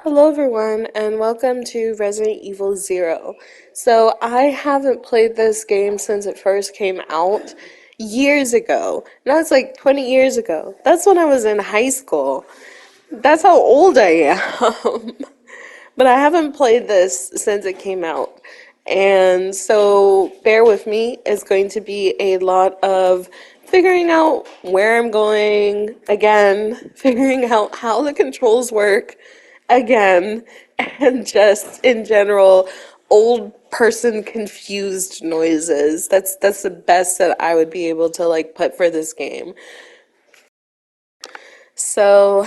Hello everyone and welcome to Resident Evil Zero. So I haven't played this game since it first came out years ago. Now it's like 20 years ago. That's when I was in high school. That's how old I am. But I haven't played this since it came out. And so bear with me. It's going to be a lot of figuring out where I'm going again, figuring out how the controls work again, and just in general, old person confused noises. That's the best that I would be able to like put for this game. So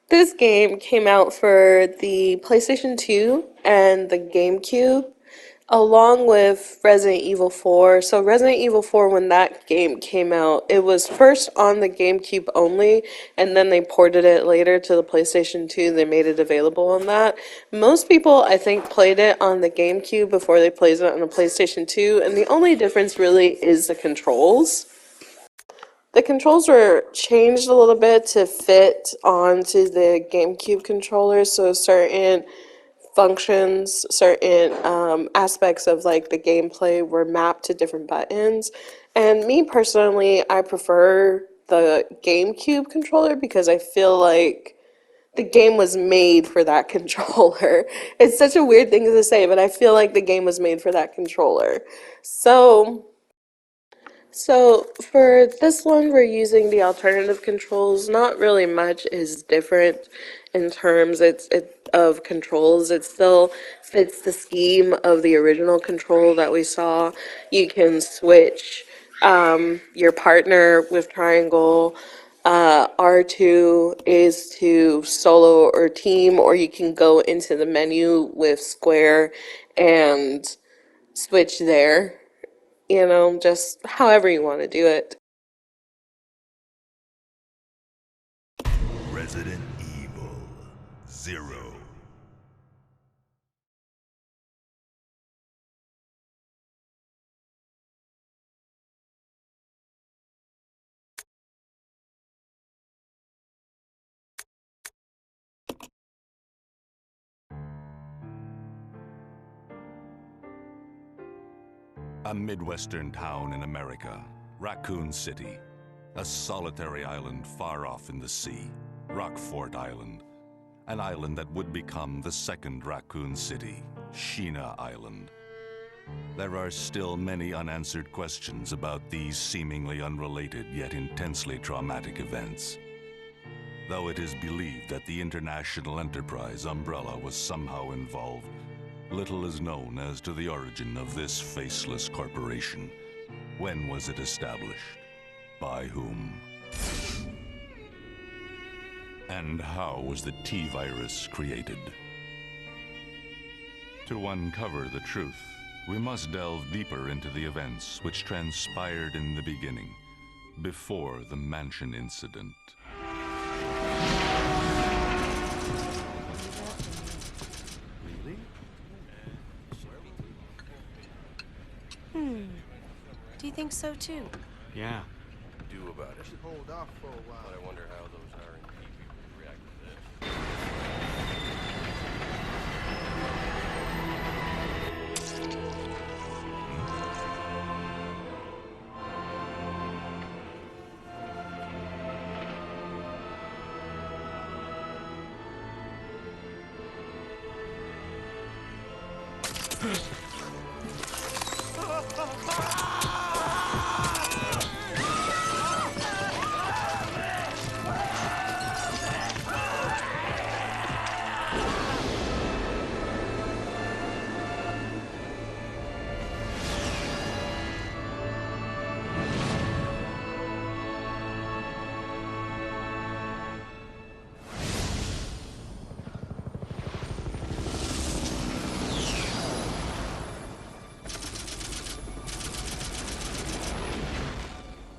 this game came out for the PlayStation 2 and the GameCube, along with Resident Evil 4. So Resident Evil 4, when that game came out, it was first on the GameCube only, and then they ported it later to the PlayStation 2. They made it available on that. Most people, I think, played it on the GameCube before they played it on the PlayStation 2, and the only difference really is the controls. The controls were changed a little bit to fit onto the GameCube controller, so certain functions, certain aspects of like the gameplay were mapped to different buttons. And me personally, I prefer the GameCube controller because I feel like the game was made for that controller. It's such a weird thing to say, but I feel like the game was made for that controller. So so for this one, we're using the alternative controls. Not really much is different in terms of controls. It still fits the scheme of the original control that we saw. You can switch your partner with triangle. R2 is to solo or team, or you can go into the menu with square and switch there, just however you want to do it. Resident Evil Zero. A Midwestern town in America, Raccoon City. A solitary island far off in the sea, Rockfort Island. An island that would become the second Raccoon City, Sheena Island. There are still many unanswered questions about these seemingly unrelated yet intensely traumatic events. Though it is believed that the international enterprise umbrella was somehow involved, little is known as to the origin of this faceless corporation. When was it established? By whom? And how was the T-virus created? To uncover the truth, we must delve deeper into the events which transpired in the beginning, before the mansion incident. Do you think so too? Yeah. Do about it. Hold off for a while. But I wonder how those R&D people would react to this.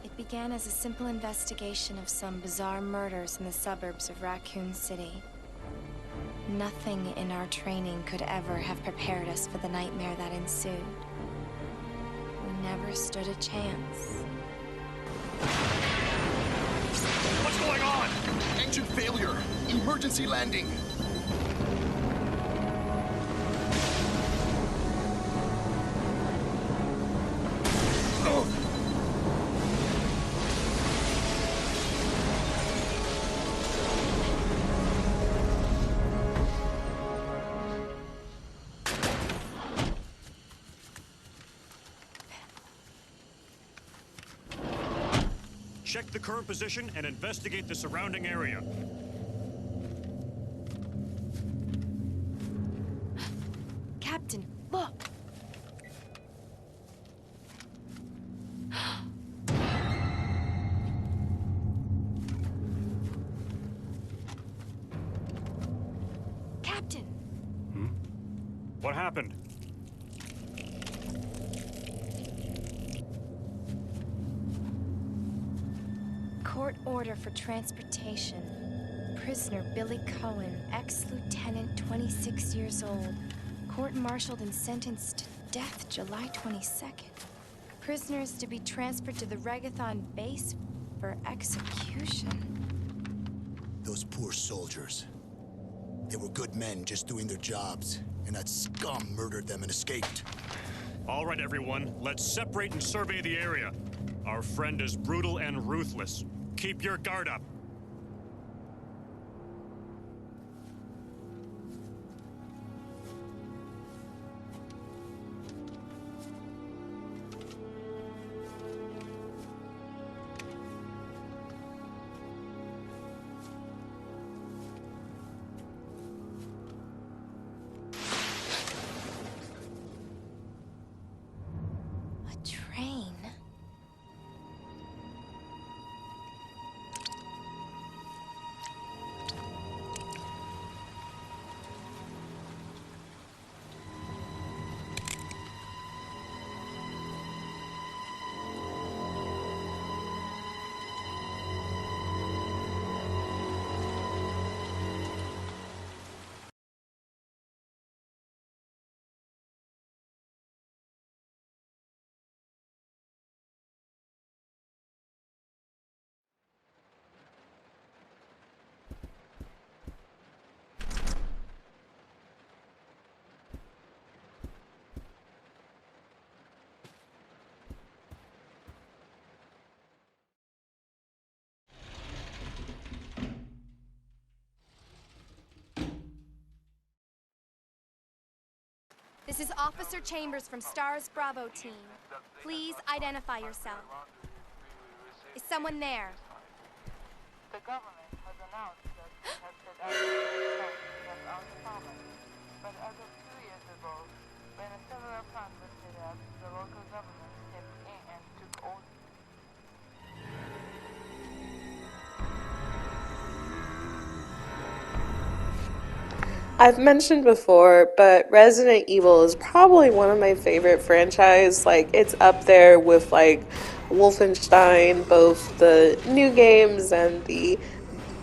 It began as a simple investigation of some bizarre murders in the suburbs of Raccoon City. Nothing in our training could ever have prepared us for the nightmare that ensued. We never stood a chance. What's going on? Engine failure. Emergency landing. Check the current position and investigate the surrounding area. Captain, look! Captain! What happened? Court order for transportation. Prisoner Billy Cohen, ex-lieutenant, 26 years old. Court-martialed and sentenced to death July 22nd. Prisoners to be transferred to the Regathon base for execution. Those poor soldiers. They were good men just doing their jobs, and that scum murdered them and escaped. All right, everyone, let's separate and survey the area. Our friend is brutal and ruthless. Keep your guard up. A train? This is Officer Chambers from STARS Bravo team. Please identify yourself. Is someone there? The government has announced that it has set out to protect our promise. But as of 2 years ago, when several plans were set up, the local government stepped in and took over. I've mentioned before, but Resident Evil is probably one of my favorite franchise. Like, it's up there with like Wolfenstein, both the new games and the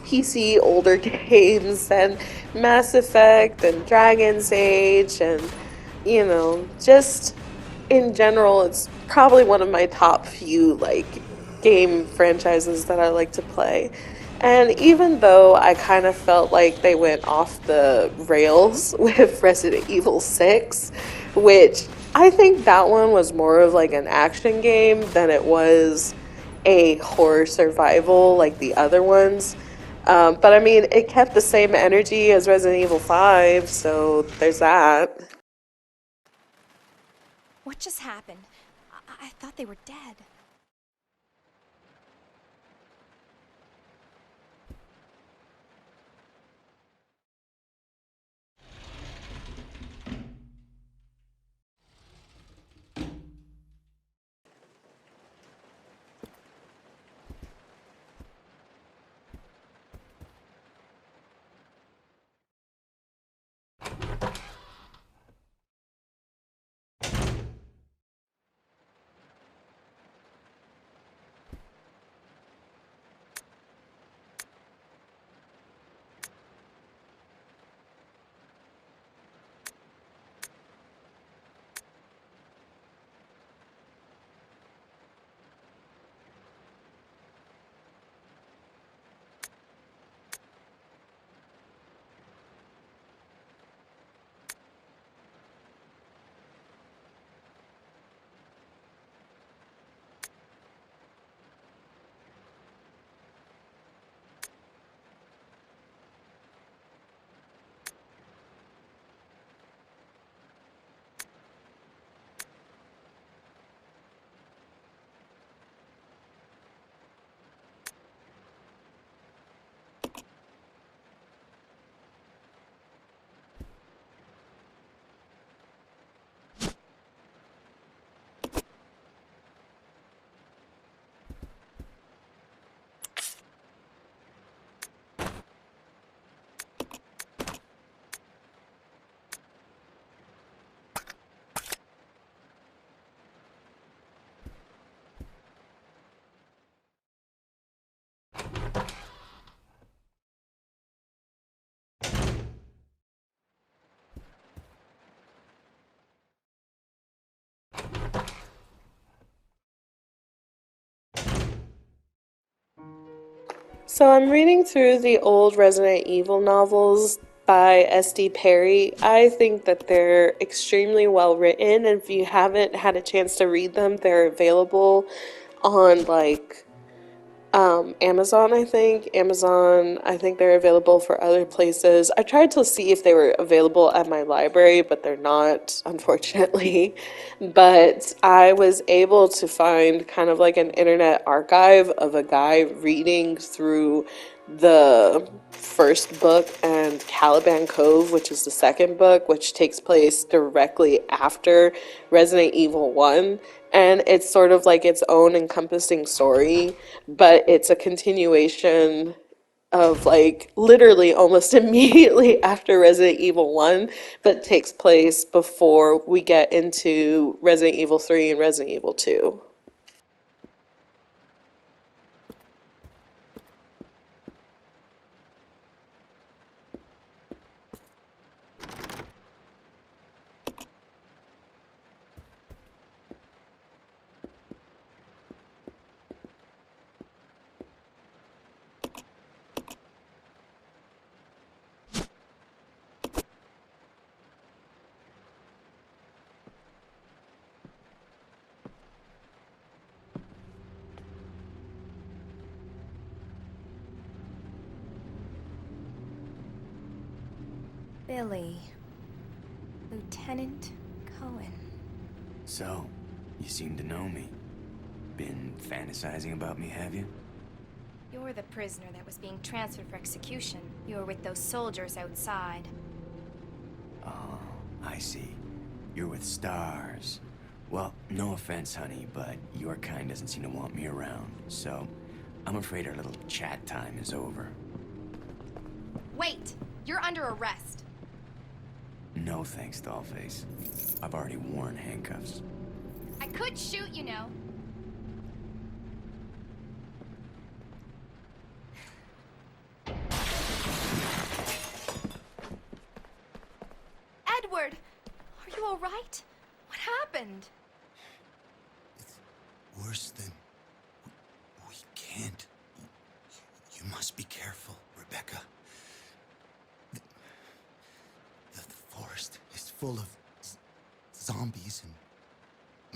PC older games, and Mass Effect and Dragon's Age, and just in general, it's probably one of my top few like game franchises that I like to play. And even though I kind of felt like they went off the rails with Resident Evil 6, which I think that one was more of like an action game than it was a horror survival like the other ones. But I mean, it kept the same energy as Resident Evil 5, so there's that. What just happened? I thought they were dead. So I'm reading through the old Resident Evil novels by S.D. Perry. I think that they're extremely well written, and if you haven't had a chance to read them, they're available on like Amazon, I think. Amazon, I think they're available for other places. I tried to see if they were available at my library, but they're not, unfortunately. But I was able to find kind of like an internet archive of a guy reading through the first book and Caliban Cove, which is the second book, which takes place directly after Resident Evil 1. And it's sort of like its own encompassing story, but it's a continuation of like literally almost immediately after Resident Evil 1, but takes place before we get into Resident Evil 3 and Resident Evil 2. Billy. Lieutenant Cohen. So, you seem to know me. Been fantasizing about me, have you? You're the prisoner that was being transferred for execution. You were with those soldiers outside. Oh, I see. You're with stars. Well, no offense, honey, but your kind doesn't seem to want me around, so I'm afraid our little chat time is over. Wait! You're under arrest! No thanks, Dollface. I've already worn handcuffs. I could shoot, you know. Edward! Are you alright? What happened? It's worse than... We can't. You must be careful, Rebecca. The forest is full of zombies and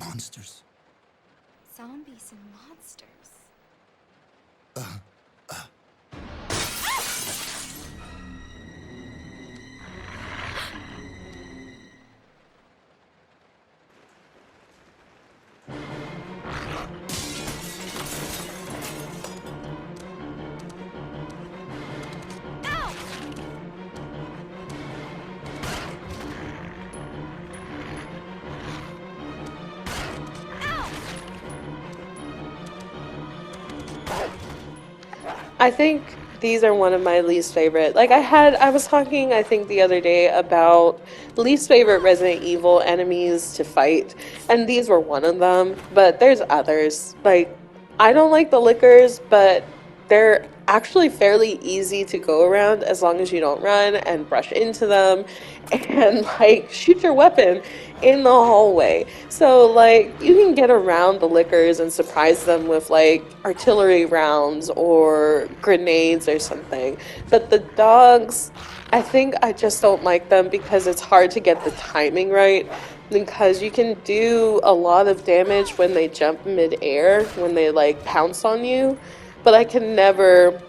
monsters. Zombies and monsters. I think these are one of my least favorite. Like I was talking, I think the other day about least favorite Resident Evil enemies to fight, and these were one of them, but there's others. Like, I don't like the lickers, but they're actually fairly easy to go around as long as you don't run and brush into them and like shoot your weapon in the hallway. So like you can get around the lickers and surprise them with like artillery rounds or grenades or something. But the dogs, I think I just don't like them because it's hard to get the timing right, because you can do a lot of damage when they jump mid-air, when they like pounce on you, but I can never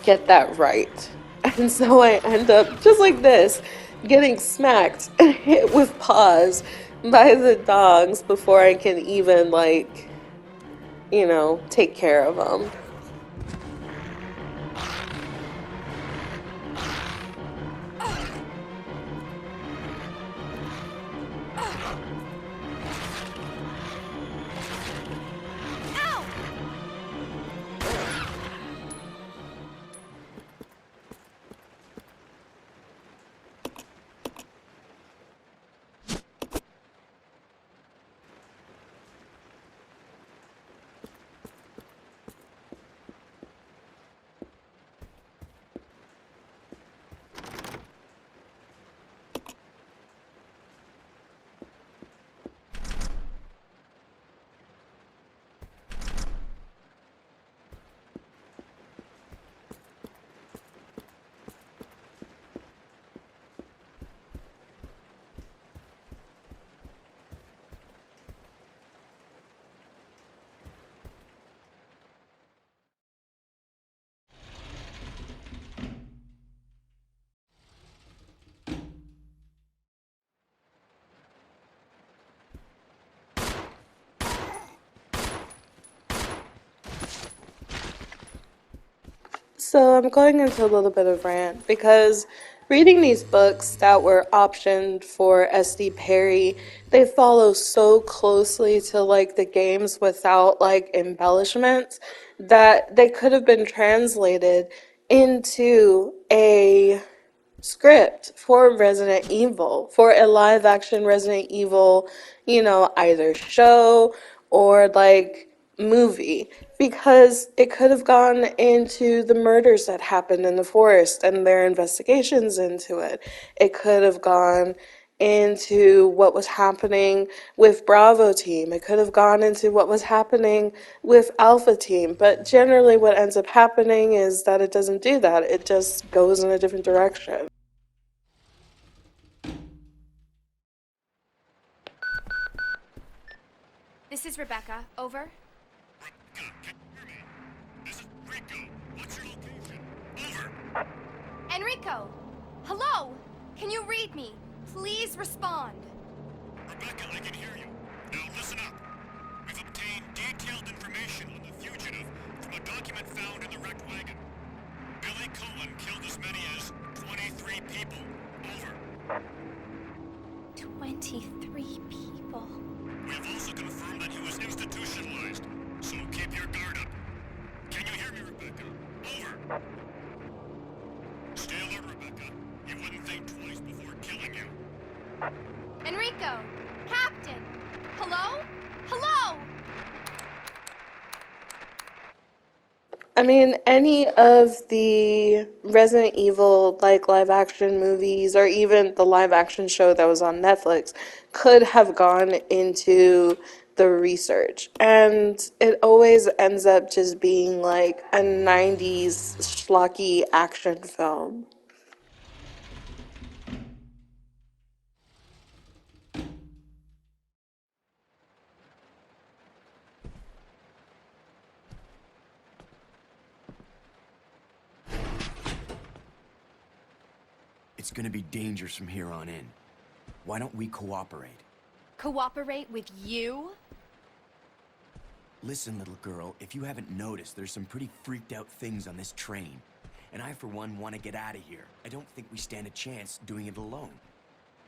get that right. And so I end up just like this, getting smacked and hit with paws by the dogs before I can even like, take care of them. So I'm going into a little bit of rant because reading these books that were optioned for SD Perry, they follow so closely to like the games without like embellishments that they could have been translated into a script for Resident Evil, for a live action Resident Evil, either show or like movie, because it could have gone into the murders that happened in the forest and their investigations into it. It could have gone into what was happening with Bravo team. It could have gone into what was happening with Alpha team. But generally what ends up happening is that it doesn't do that. It just goes in a different direction. This is Rebecca. Over. Rebecca, can you hear me? This is Rico. What's your location? Over. Enrico! Hello! Can you read me? Please respond. Rebecca, I can hear you. Now listen up. We've obtained detailed information on the fugitive from a document found in the wrecked wagon. Billy Cohen killed as many as 23 people. Over. 23 people. We have also confirmed that he was institutionalized, so keep your guard up. Can you hear me, Rebecca? Over. Stay alert, Rebecca. He wouldn't think twice before killing you. Enrico! Captain! Hello? Hello! I mean, any of the Resident Evil like live action movies or even the live action show that was on Netflix could have gone into the research. And it always ends up just being like a 90s schlocky action film. It's gonna be dangerous from here on in. Why don't we cooperate? Cooperate with you? Listen, little girl, if you haven't noticed, there's some pretty freaked out things on this train. And I, for one, want to get out of here. I don't think we stand a chance doing it alone.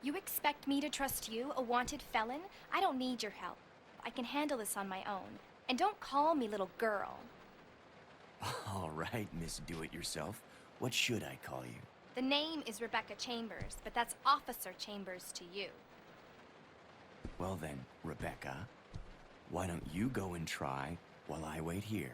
You expect me to trust you, a wanted felon? I don't need your help. I can handle this on my own. And don't call me little girl. All right, Miss Do-It-Yourself. What should I call you? The name is Rebecca Chambers, but that's Officer Chambers to you. Well then, Rebecca, why don't you go and try while I wait here?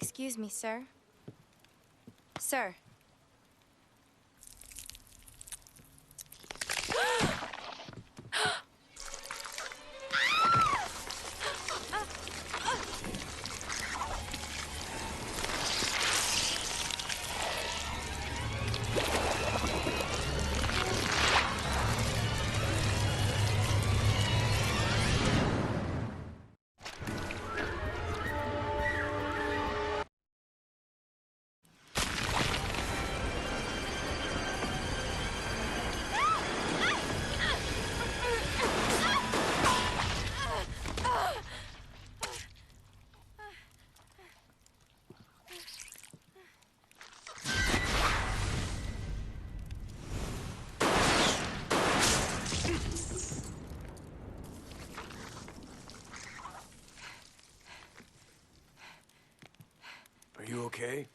Excuse me, sir. Sir. Are you okay?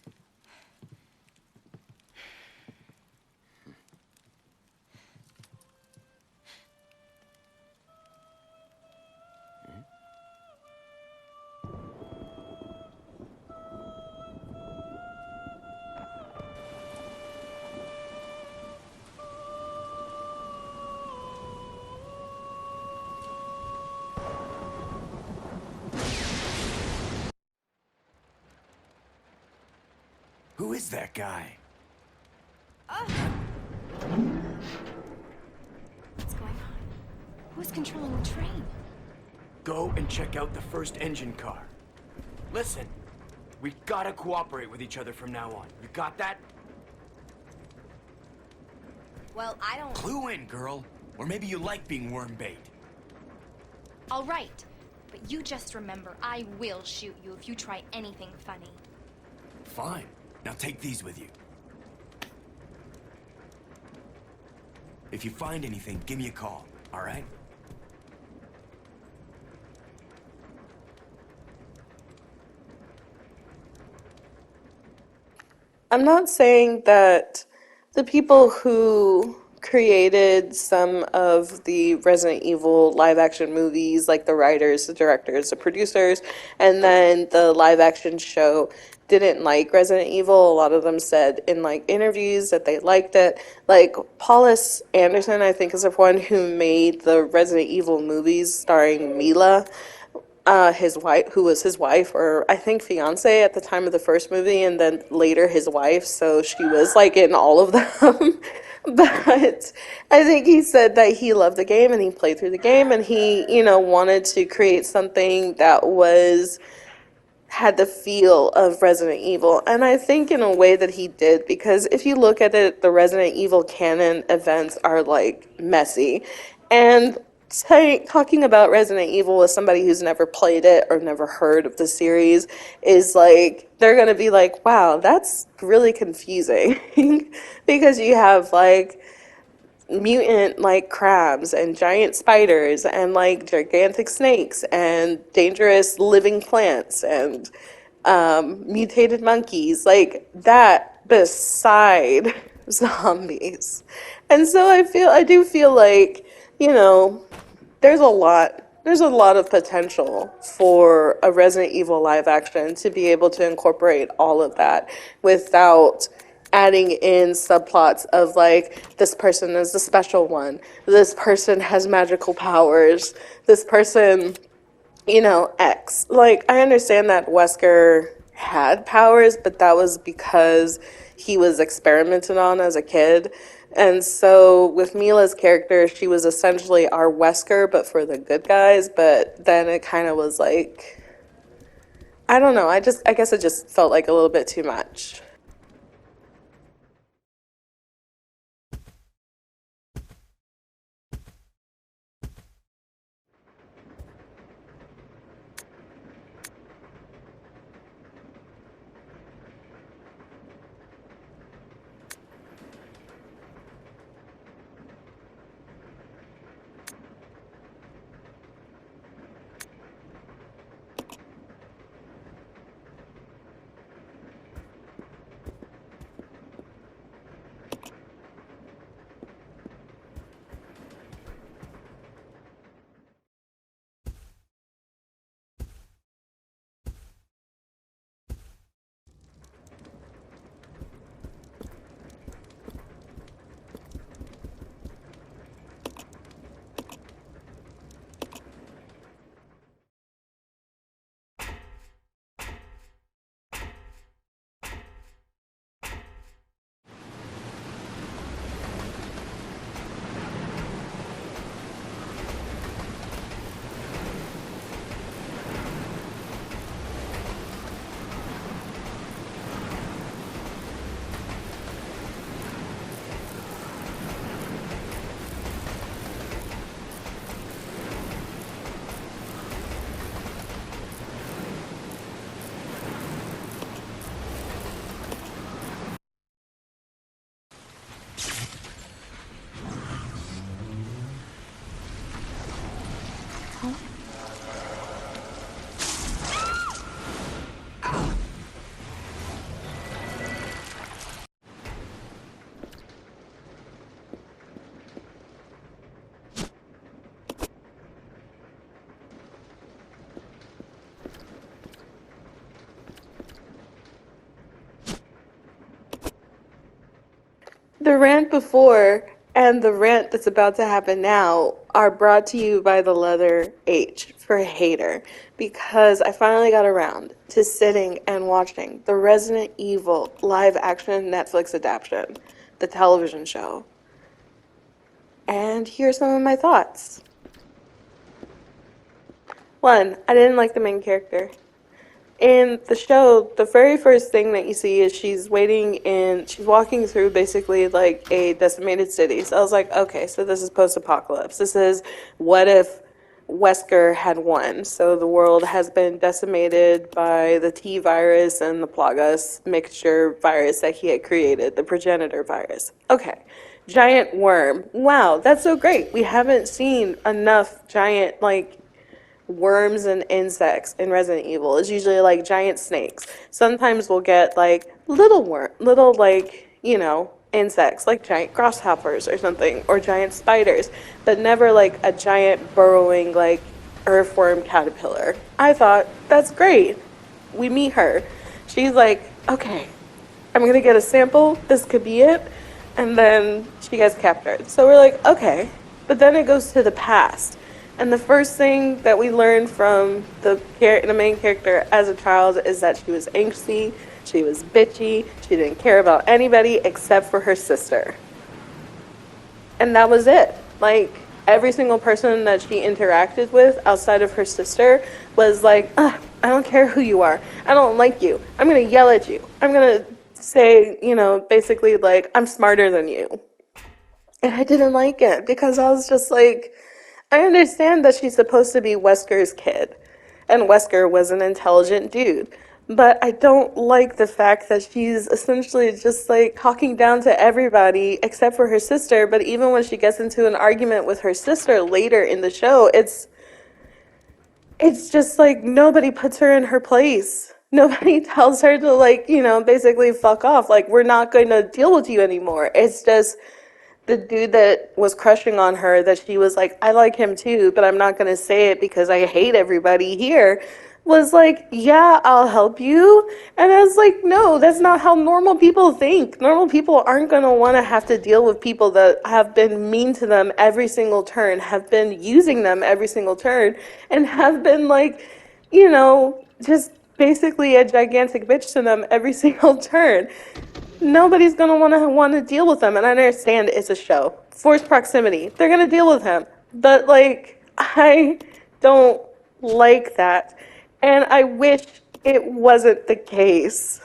Who is that guy? What's going on? Who's controlling the train? Go and check out the first engine car. Listen, we gotta cooperate with each other from now on. You got that? Well, I don't... Clue in, girl. Or maybe you like being worm bait. All right. But you just remember, I will shoot you if you try anything funny. Fine. Now take these with you. If you find anything, give me a call, all right? I'm not saying that the people who created some of the Resident Evil live action movies, like the writers, the directors, the producers, and then the live action show, didn't like Resident Evil. A lot of them said in like interviews that they liked it. Like Paulus Anderson, I think, is the one who made the Resident Evil movies starring Mila, his wife, who was his wife, or I think fiance at the time of the first movie, and then later his wife. So she was like in all of them. But I think he said that he loved the game and he played through the game and he, wanted to create something that had the feel of Resident Evil. And I think in a way that he did, because if you look at it, the Resident Evil canon events are like messy. And talking about Resident Evil with somebody who's never played it or never heard of the series is like, they're going to be like, wow, that's really confusing. Because you have like mutant like crabs and giant spiders and like gigantic snakes and dangerous living plants and mutated monkeys like that beside zombies. And so I do feel like, there's a lot of potential for a Resident Evil live action to be able to incorporate all of that without adding in subplots of like, this person is the special one, this person has magical powers, this person, X. Like, I understand that Wesker had powers, but that was because he was experimented on as a kid. And so with Mila's character, she was essentially our Wesker, but for the good guys. But then it kind of was like, I don't know. I guess it just felt like a little bit too much. The rant before, and the rant that's about to happen now are brought to you by the letter H for hater, because I finally got around to sitting and watching the Resident Evil live action Netflix adaptation, the television show. And here's some of my thoughts. One, I didn't like the main character. In the show, the very first thing that you see is she's walking through basically like a decimated city. So I was like, okay, so this is post-apocalypse. This is what if Wesker had won. So the world has been decimated by the T virus and the Plagas mixture virus that he had created, the progenitor virus. Okay, giant worm. Wow, that's so great. We haven't seen enough giant, like, worms and insects in Resident Evil. It's usually like giant snakes. Sometimes we'll get like little like, insects like giant grasshoppers or something, or giant spiders, but never like a giant burrowing like earthworm caterpillar. I thought, that's great. We meet her. She's like, okay, I'm gonna get a sample. This could be it. And then she gets captured. So we're like, okay. But then it goes to the past. And the first thing that we learn from the main character as a child is that she was angsty, she was bitchy, she didn't care about anybody except for her sister. And that was it. Like, every single person that she interacted with outside of her sister was like, I don't care who you are. I don't like you. I'm going to yell at you. I'm going to say, basically like, I'm smarter than you. And I didn't like it because I was just like, I understand that she's supposed to be Wesker's kid, and Wesker was an intelligent dude. But I don't like the fact that she's essentially just like talking down to everybody except for her sister. But even when she gets into an argument with her sister later in the show, it's just like nobody puts her in her place. Nobody tells her to like, basically fuck off. Like, we're not going to deal with you anymore. It's just the dude that was crushing on her, that she was like, I like him too, but I'm not going to say it because I hate everybody here, was like, yeah, I'll help you. And I was like, no, that's not how normal people think. Normal people aren't going to want to have to deal with people that have been mean to them every single turn, have been using them every single turn, and have been like, just basically a gigantic bitch to them every single turn. Nobody's gonna want to deal with them, and I understand it's a show. Forced proximity, they're gonna deal with him, but like, I don't like that, and I wish it wasn't the case.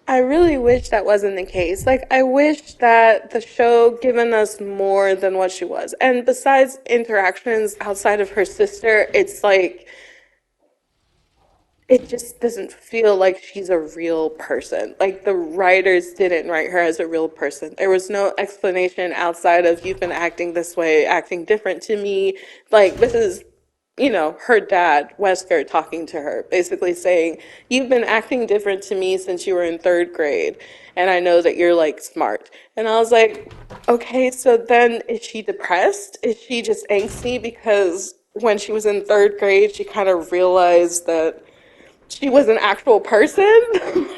I really wish that wasn't the case. Like, I wish that the show given us more than what she was. And besides interactions outside of her sister, it's like it just doesn't feel like she's a real person. Like the writers didn't write her as a real person. There was no explanation outside of you've been acting this way, acting different to me. Like this is, her dad, Wesker, talking to her, basically saying, you've been acting different to me since you were in third grade. And I know that you're like smart. And I was like, okay, so then is she depressed? Is she just angsty because when she was in third grade, she kind of realized that she was an actual person.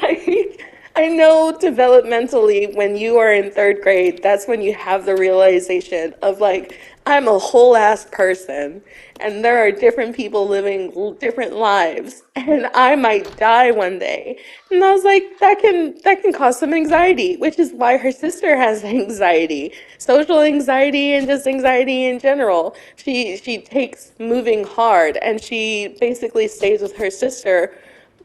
Like, I know developmentally, when you are in third grade, that's when you have the realization of like, I'm a whole ass person, and there are different people living different lives, and I might die one day. And I was like, that can cause some anxiety, which is why her sister has anxiety, social anxiety, and just anxiety in general. She takes moving hard, and she basically stays with her sister,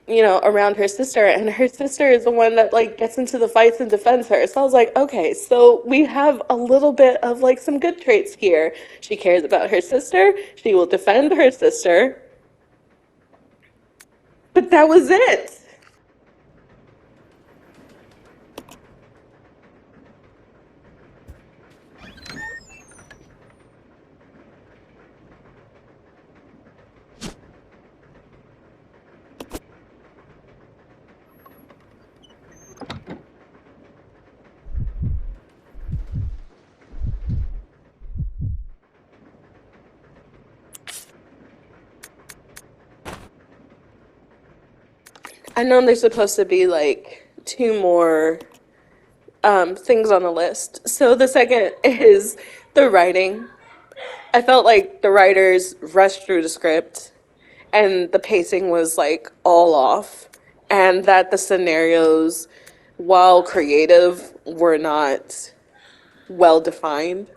around her sister, and her sister is the one that like gets into the fights and defends her. So I was like, okay, so we have a little bit of like some good traits here. She cares about her sister, she will defend her sister, but that was it. I know there's supposed to be like two more things on the list. So the second is the writing. I felt like the writers rushed through the script and the pacing was like all off, and that the scenarios, while creative, were not well defined.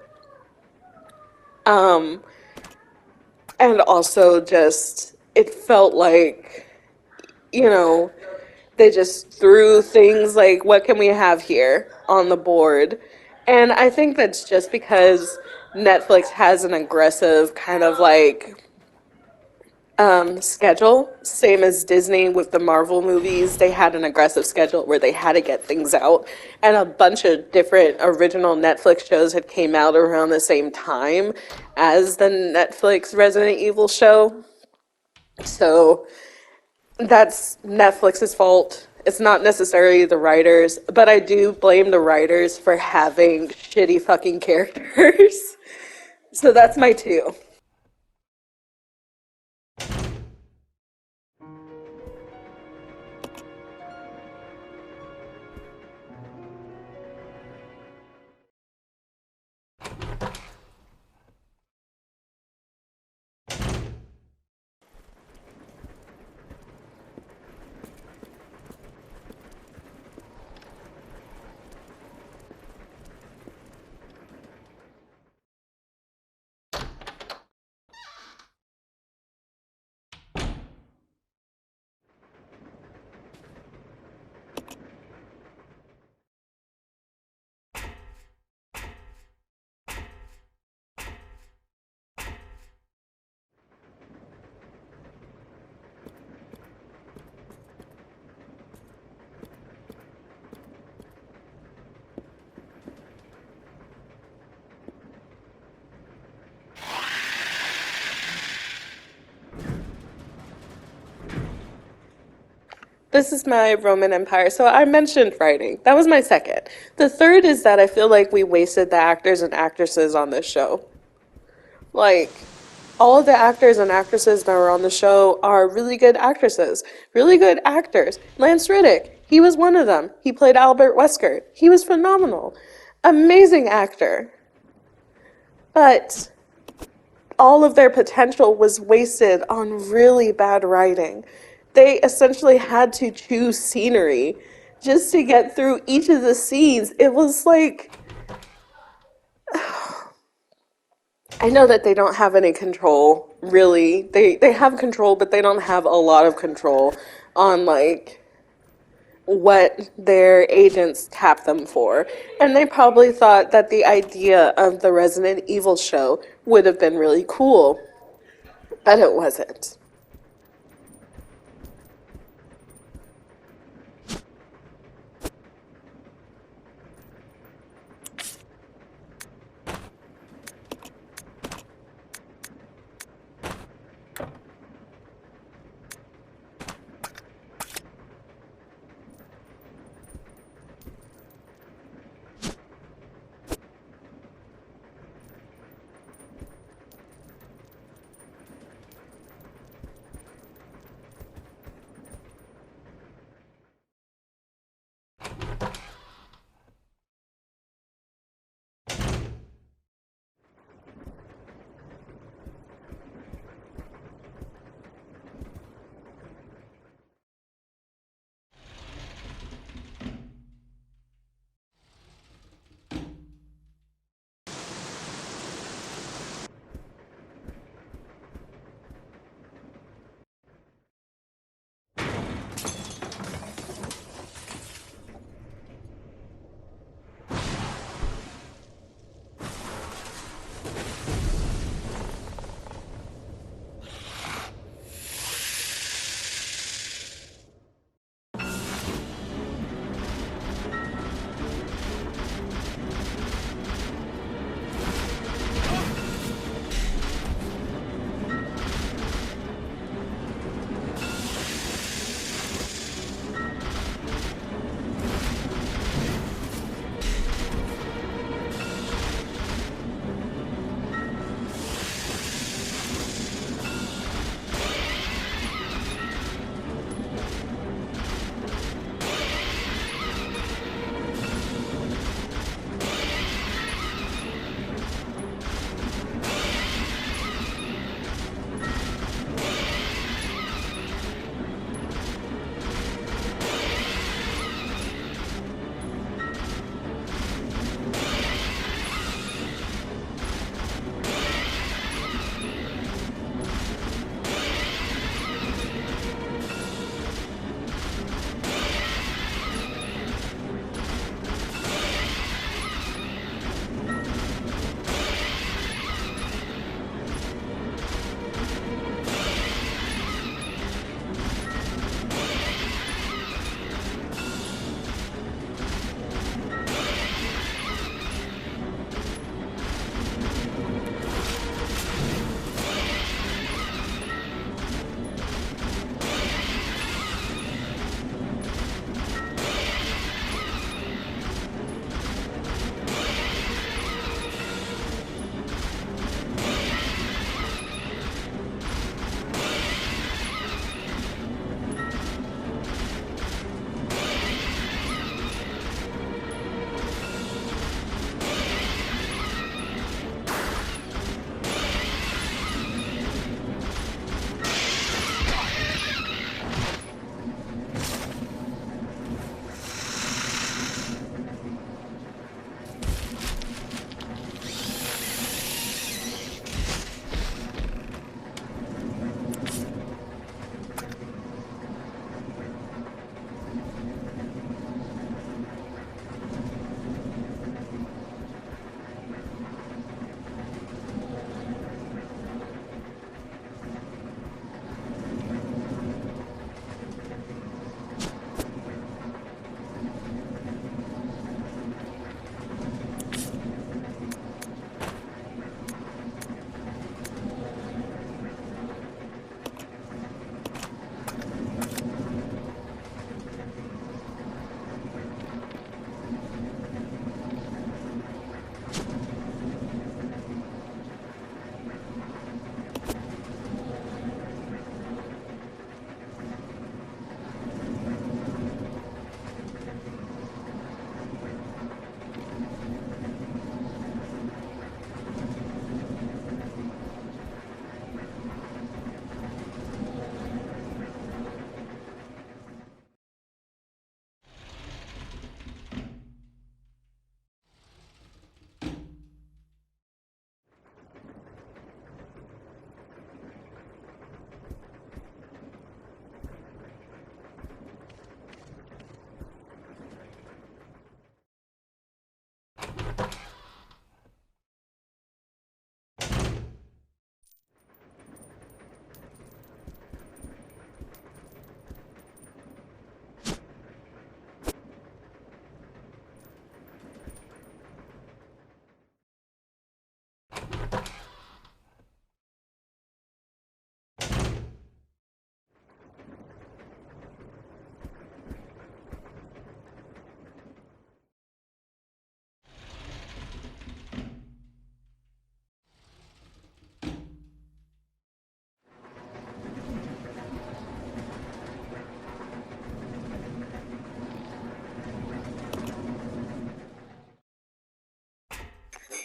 Um, and also just it felt like, you know, they just threw things like, what can we have here on the board? And I think that's just because Netflix has an aggressive kind of like schedule, same as Disney with the Marvel movies. They had an aggressive schedule where they had to get things out, and a bunch of different original Netflix shows had came out around the same time as the Netflix Resident Evil show. So that's Netflix's fault. It's not necessarily the writers, but I do blame the writers for having shitty fucking characters. So that's my two. This is my Roman Empire. So I mentioned writing. That was my second. The third is that I feel like we wasted the actors and actresses on this show. Like, all of the actors and actresses that were on the show are really good actresses, really good actors. Lance Reddick, he was one of them. He played Albert Wesker. He was phenomenal. Amazing actor. But all of their potential was wasted on really bad writing. They essentially had to choose scenery just to get through each of the scenes. It was like, I know that they don't have any control, really. They have control, but they don't have a lot of control on like what their agents tapped them for. And they probably thought that the idea of the Resident Evil show would have been really cool, but it wasn't.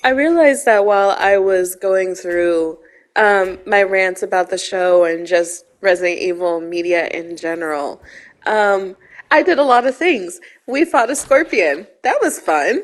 I realized that while I was going through my rants about the show and just Resident Evil media in general, um, I did a lot of things. We fought a scorpion. That was fun.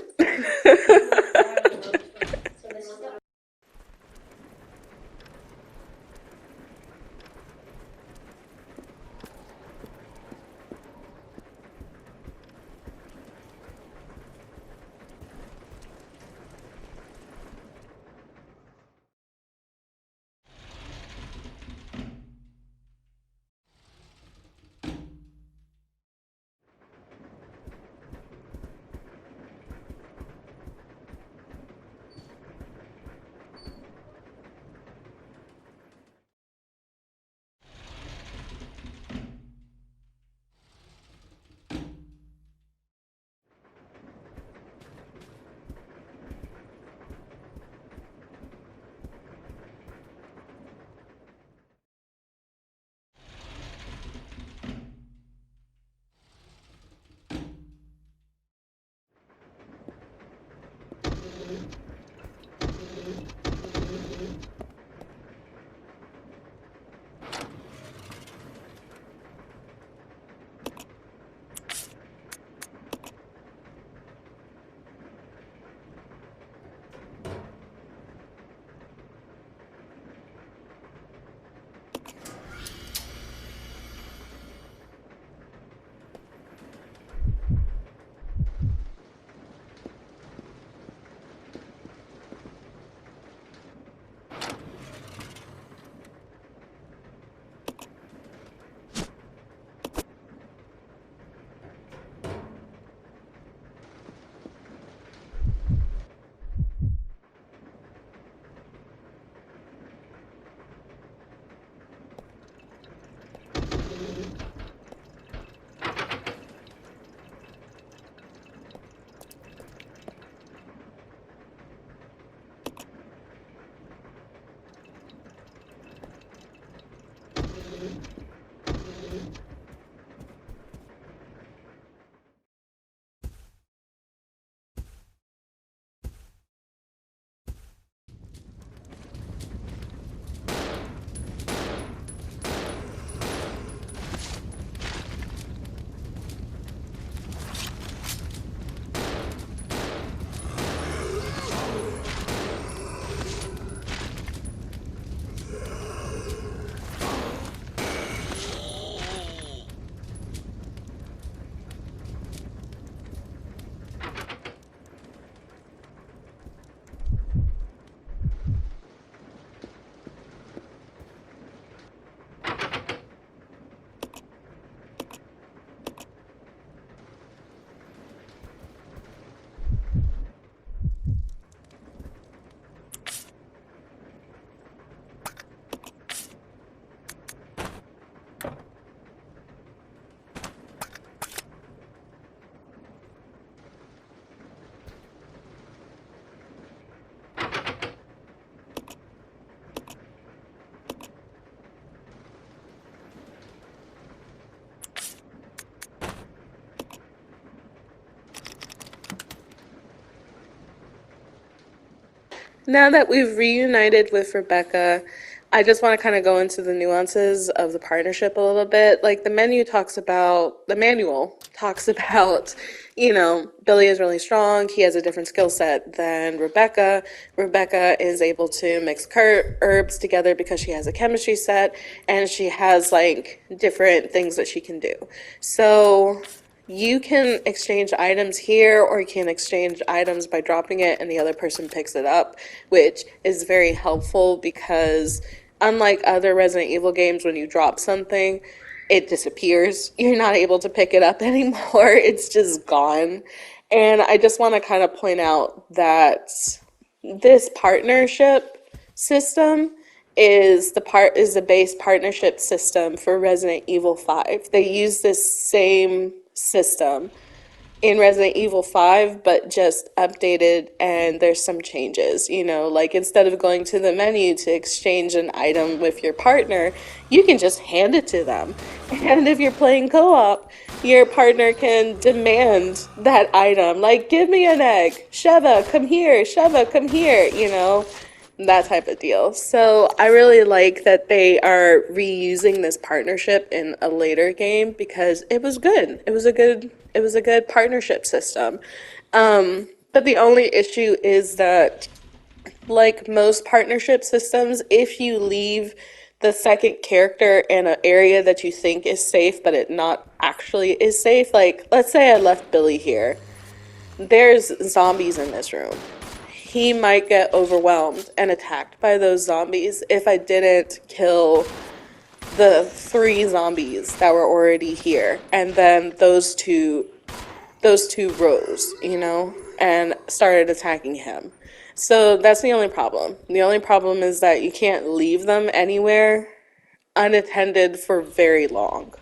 Now that we've reunited with Rebecca, I just want to kind of go into the nuances of the partnership a little bit. Like the manual talks about, Billy is really strong. He has a different skill set than Rebecca. Rebecca is able to mix herbs together because she has a chemistry set and she has like different things that she can do. So you can exchange items here, or you can exchange items by dropping it and the other person picks it up, which is very helpful because, unlike other Resident Evil games, when you drop something, it disappears. You're not able to pick it up anymore, it's just gone. And I just want to kind of point out that this partnership system is the base partnership system for Resident Evil 5. They use this same system in Resident Evil 5, but just updated and there's some changes, like instead of going to the menu to exchange an item with your partner, you can just hand it to them. And if you're playing co-op, your partner can demand that item, like, give me an egg, Sheva, come here, that type of deal. So I really like that they are reusing this partnership in a later game because it was good. It was a good partnership system. But the only issue is that, like most partnership systems, if you leave the second character in an area that you think is safe, but it not actually is safe, like let's say I left Billy here. There's zombies in this room. He might get overwhelmed and attacked by those zombies if I didn't kill the three zombies that were already here, and then those two rose, and started attacking him. So that's the only problem. The only problem is that you can't leave them anywhere unattended for very long.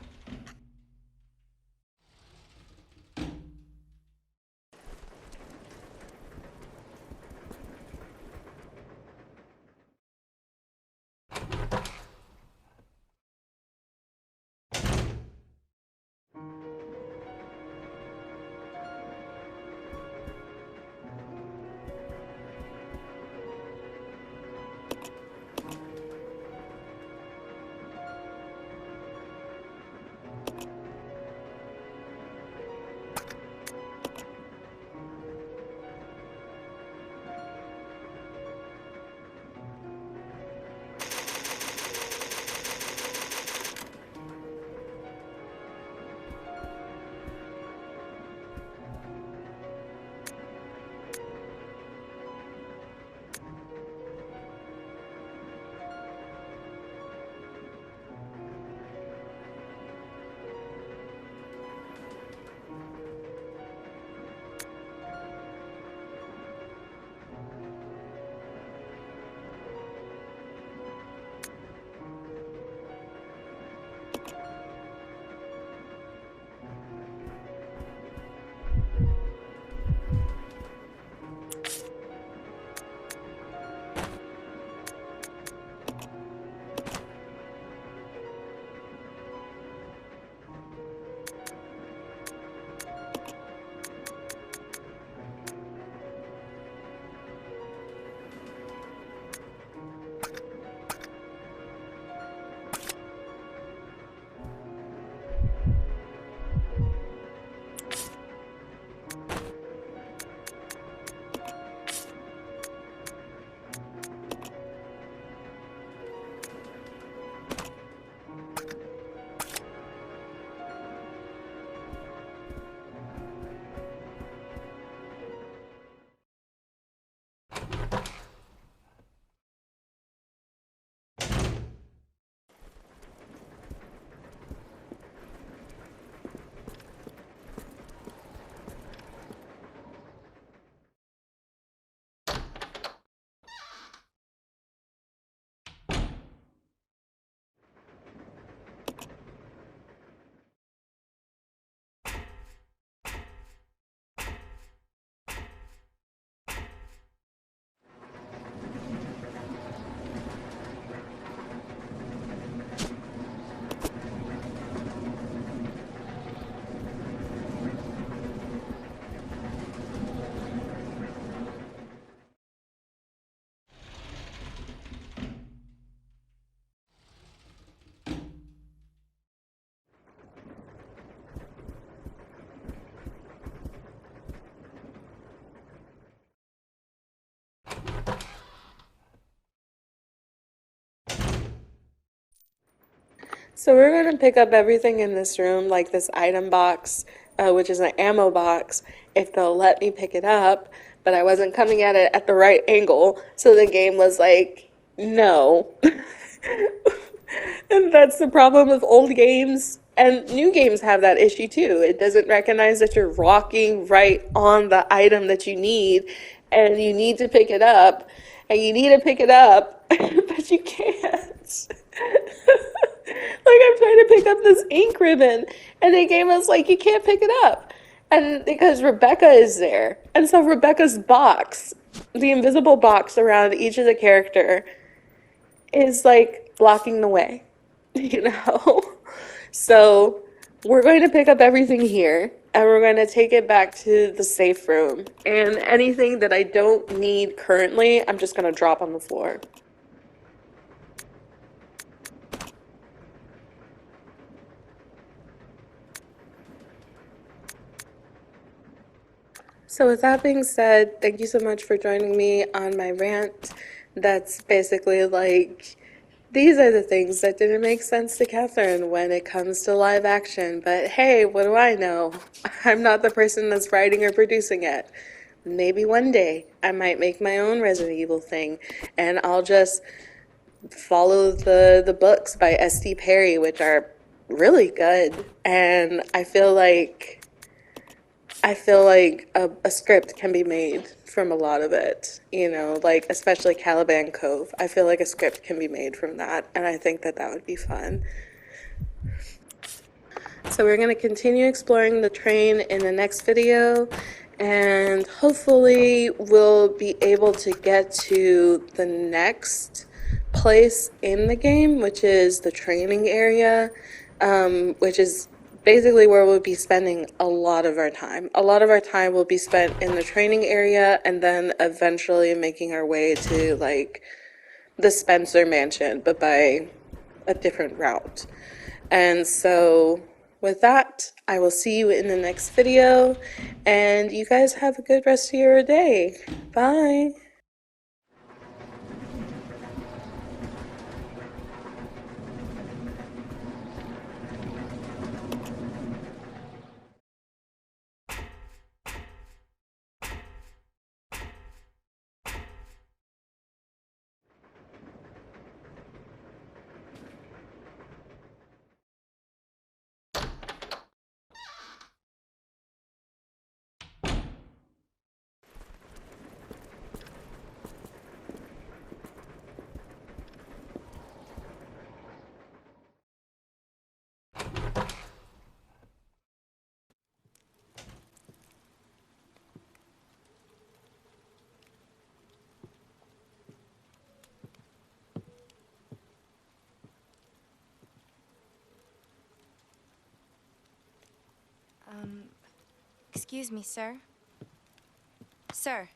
So we're going to pick up everything in this room, like this item box, which is an ammo box, if they'll let me pick it up. But I wasn't coming at it at the right angle, so the game was like, no. And that's the problem with old games. And new games have that issue too. It doesn't recognize that you're walking right on the item that you need, and you need to pick it up, and you need to pick it up, but you can't. Like I'm trying to pick up this ink ribbon, and the game was like, you can't pick it up. And because Rebecca is there. And so Rebecca's box, the invisible box around each of the character, is like blocking the way, you know? So we're going to pick up everything here and we're going to take it back to the safe room. And anything that I don't need currently, I'm just going to drop on the floor. So with that being said, thank you so much for joining me on my rant. That's basically like, these are the things that didn't make sense to Catherine when it comes to live action. But hey, what do I know? I'm not the person that's writing or producing it. Maybe one day I might make my own Resident Evil thing and I'll just follow the books by S.D. Perry, which are really good. And I feel like a script can be made from a lot of it, you know, like especially Caliban Cove. I feel like a script can be made from that, and I think that that would be fun. So we're going to continue exploring the train in the next video, and hopefully we'll be able to get to the next place in the game, which is the training area, which is basically where we'll be spending a lot of our time. A lot of our time will be spent in the training area and then eventually making our way to like the Spencer Mansion, but by a different route. And so with that, I will see you in the next video, and you guys have a good rest of your day. Bye. Excuse me, sir. Sir.